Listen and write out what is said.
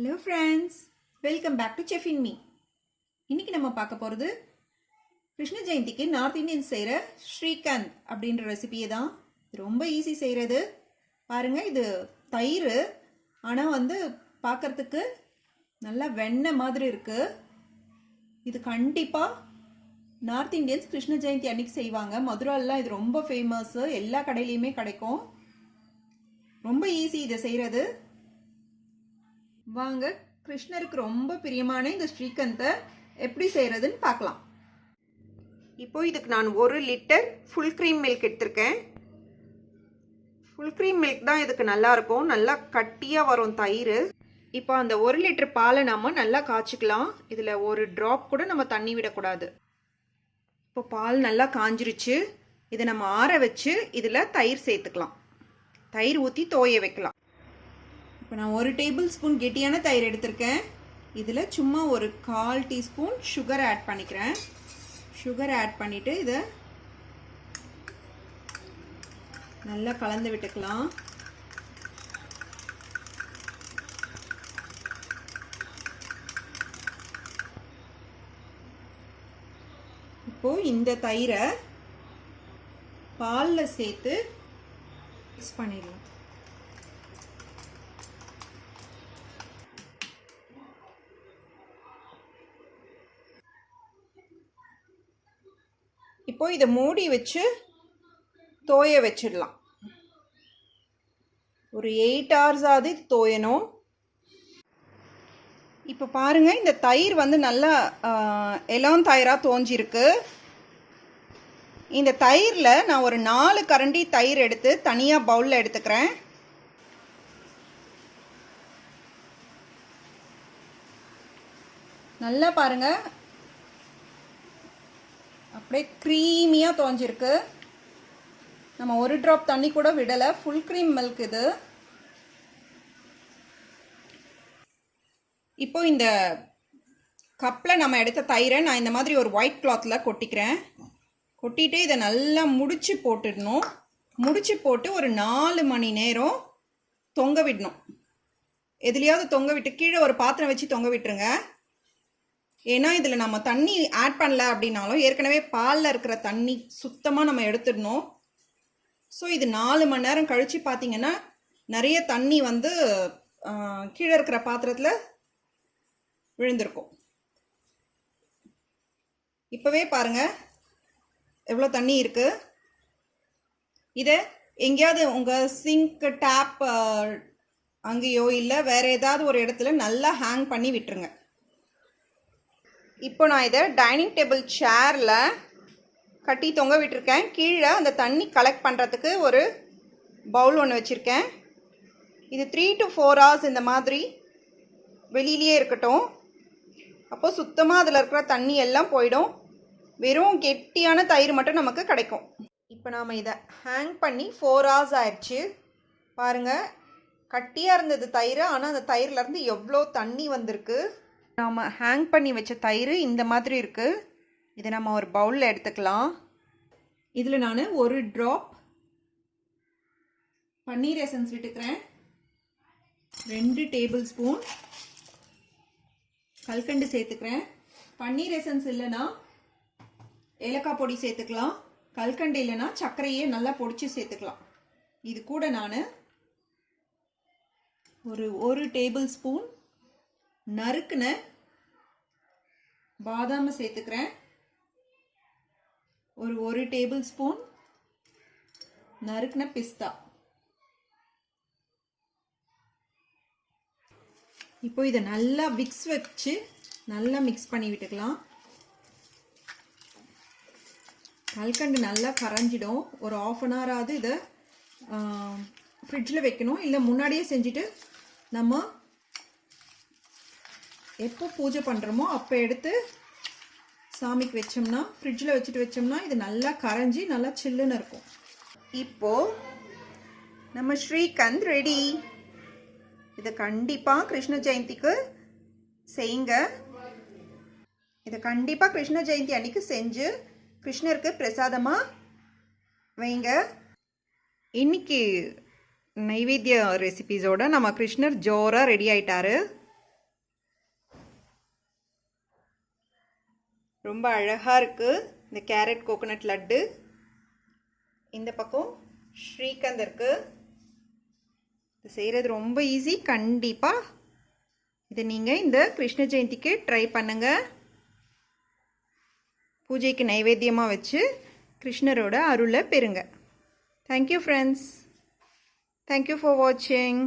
Hello friends, welcome back to Chef in Me. இன்னைக்கு நம்ம பார்க்க போகிறது கிருஷ்ண ஜெயந்திக்கு நார்த் இந்தியன் செய்கிற ஸ்ரீகந்த் அப்படின்ற ரெசிபியை தான். ரொம்ப ஈஸி செய்கிறது. பாருங்கள், இது தயிர், ஆனால் பார்க்குறதுக்கு நல்லா வெண்ணெய் மாதிரி இருக்குது. இது கண்டிப்பாக நார்த் இந்தியன்ஸ் கிருஷ்ண ஜெயந்தி அன்னைக்கு செய்வாங்க. மதுராலெலாம் இது ரொம்ப ஃபேமஸ்ஸு, எல்லா கடையிலையுமே கிடைக்கும். ரொம்ப ஈஸி இதை செய்கிறது. வாங்க, கிருஷ்ணருக்கு ரொம்ப பிரியமான இந்த ஸ்ரீகந்தை எப்படி செய்கிறதுன்னு பார்க்கலாம். இப்போ இதுக்கு நான் 1 லிட்டர் ஃபுல் க்ரீம் மில்க் எடுத்திருக்கேன். ஃபுல் க்ரீம் மில்க் தான் இதுக்கு நல்லாயிருக்கும், நல்லா கட்டியாக வரும் தயிர். இப்போ அந்த 1 லிட்டர் பாலை நம்ம நல்லா காய்ச்சிக்கலாம். இதில் ஒரு ட்ராப் கூட நம்ம தண்ணி விடக்கூடாது. இப்போ பால் நல்லா காஞ்சிருச்சு. இதை நம்ம ஆற வச்சு இதில் தயிர் சேர்த்துக்கலாம். தயிர் ஊற்றி தோய வைக்கலாம். இப்போ நான் 1 டேபிள் ஸ்பூன் கெட்டியான தயிர் எடுத்திருக்கேன். இதில் சும்மா ஒரு 1/4 டீஸ்பூன் சுகர் ஆட் பண்ணிக்கிறேன். சுகர் ஆட் பண்ணிவிட்டு இதை நல்லா கலந்து விட்டுக்கலாம். இப்போது இந்த தயிரை பாலில் சேர்த்து மிக்ஸ் பண்ணிடலாம். இப்போ இதை மூடி வச்சு தோய வச்சிடலாம். ஒரு 8 hours ஆகுது இது தோயணும். இப்போ பாருங்கள், இந்த தயிர் நல்லா இளம் தயிராக தோஞ்சிருக்கு. இந்த தயிரில் நான் ஒரு 4 கரண்டி தயிர் எடுத்து தனியாக பவுலில் எடுத்துக்கிறேன். நல்லா பாருங்கள், அப்படியே க்ரீமியாக தோஞ்சிருக்கு. நம்ம ஒரு ட்ராப் தண்ணி கூட விடலை. ஃபுல் க்ரீம் மில்க் இது. இப்போ இந்த கப்பில் நம்ம எடுத்த தயிரை நான் இந்த மாதிரி ஒரு ஒயிட் கிளாத்தில் கொட்டிக்கிறேன். கொட்டிட்டு இதை நல்லா முடிச்சு போட்டுடணும். முடிச்சு போட்டு ஒரு 4 மணி நேரம் தொங்க விடணும். எதுலையாவது தொங்க விட்டு கீழே ஒரு பாத்திரம் வச்சு தொங்க விட்டுருங்க. ஏன்னா இதில் நம்ம தண்ணி ஆட் பண்ணல அப்படின்னாலும் ஏற்கனவே பாலில் இருக்கிற தண்ணி சுத்தமாக நம்ம எடுத்துடணும். ஸோ இது 4 மணி நேரம் கழித்து பார்த்திங்கன்னா நிறைய தண்ணி கீழே இருக்கிற பாத்திரத்தில் விழுந்திருக்கும். இப்போவே பாருங்கள் எவ்வளோ தண்ணி இருக்குது. இதை எங்கேயாவது உங்கள் சிங்க் டேப் அங்கேயோ இல்லை வேறு ஏதாவது ஒரு இடத்துல நல்லா ஹேங் பண்ணி விட்டுருங்க. இப்போ நான் இதை டைனிங் டேபிள் சேரில் கட்டி தொங்க விட்டுருக்கேன். கீழே அந்த தண்ணி கலெக்ட் பண்ணுறதுக்கு ஒரு பவுல் ஒன்று வச்சுருக்கேன். இது 3 to 4 hours இந்த மாதிரி வெளியிலேயே இருக்கட்டும். அப்போது சுத்தமாக அதில் இருக்கிற தண்ணி எல்லாம் போயிடும். வெறும் கெட்டியான தயிர் மட்டும் நமக்கு கிடைக்கும். இப்போ நாம் இதை ஹேங் பண்ணி 4 hours ஆயிடுச்சு. பாருங்கள், கட்டியாக இருந்தது தயிர், ஆனால் அந்த தயிர்லேருந்து எவ்வளோ தண்ணி வந்திருக்கு. நாம் ஹேங் பண்ணி வச்ச தயிர் இந்த மாதிரி இருக்குது. இதை நம்ம ஒரு பவுலில் எடுத்துக்கலாம். இதில் நான் ஒரு ட்ராப் பன்னீர் எசன்ஸ் விட்டுக்கிறேன். 2 டேபிள் ஸ்பூன் கல்கண்டு சேர்த்துக்கிறேன். பன்னீர் எசன்ஸ் இல்லைன்னா ஏலக்காய் பொடி சேர்த்துக்கலாம். கல்கண்டு இல்லைன்னா சர்க்கரையே நல்லா பொடிச்சு சேர்த்துக்கலாம். இது கூட நான் ஒரு டேபிள் ஸ்பூன் நறுக்குன பாதாமை சேர்த்துக்கிறேன். ஒரு டேபிள் ஸ்பூன் நறுக்குன பிஸ்தா. இப்போ இதை நல்லா விக்ஸ் வச்சு நல்லா மிக்ஸ் பண்ணி விட்டுக்கலாம். கல்கண்டு நல்லா கரைஞ்சிடும். ஒரு 1/2 hour ஆகுது. இதை ஃப்ரிட்ஜில் வைக்கணும். இல்லை முன்னாடியே செஞ்சுட்டு நம்ம எப்போ பூஜை பண்ணுறோமோ அப்போ எடுத்து சாமிக்கு வச்சோம்னா, ஃப்ரிட்ஜில் வச்சுட்டு வச்சோம்னா இது நல்லா கரைஞ்சி நல்லா சில்லுன்னு இருக்கும். இப்போது நம்ம ஸ்ரீகந்த் ரெடி. இதை கண்டிப்பாக கிருஷ்ண ஜெயந்திக்கு செய்யுங்க. இதை கண்டிப்பாக கிருஷ்ண ஜெயந்தி அன்னைக்கு செஞ்சு கிருஷ்ணருக்கு பிரசாதமாக வைங்க. இன்னைக்கு நைவேத்திய ரெசிபீஸோட நம்ம கிருஷ்ணர் ஜோராக ரெடி ஆயிட்டாரு. ரொம்ப அழகாக இருக்குது இந்த கேரட் கோகோனட் லட்டு. இந்த பக்கம் ஸ்ரீகந்த் இருக்குது. இது செய்கிறது ரொம்ப ஈஸி. கண்டிப்பாக இதை நீங்கள் இந்த கிருஷ்ண ஜெயந்திக்கு ட்ரை பண்ணுங்கள். பூஜைக்கு நைவேத்தியமாக வச்சு கிருஷ்ணரோட அருளை பெறுங்க. Thank you friends. தேங்க்யூ ஃபார் வாட்சிங்.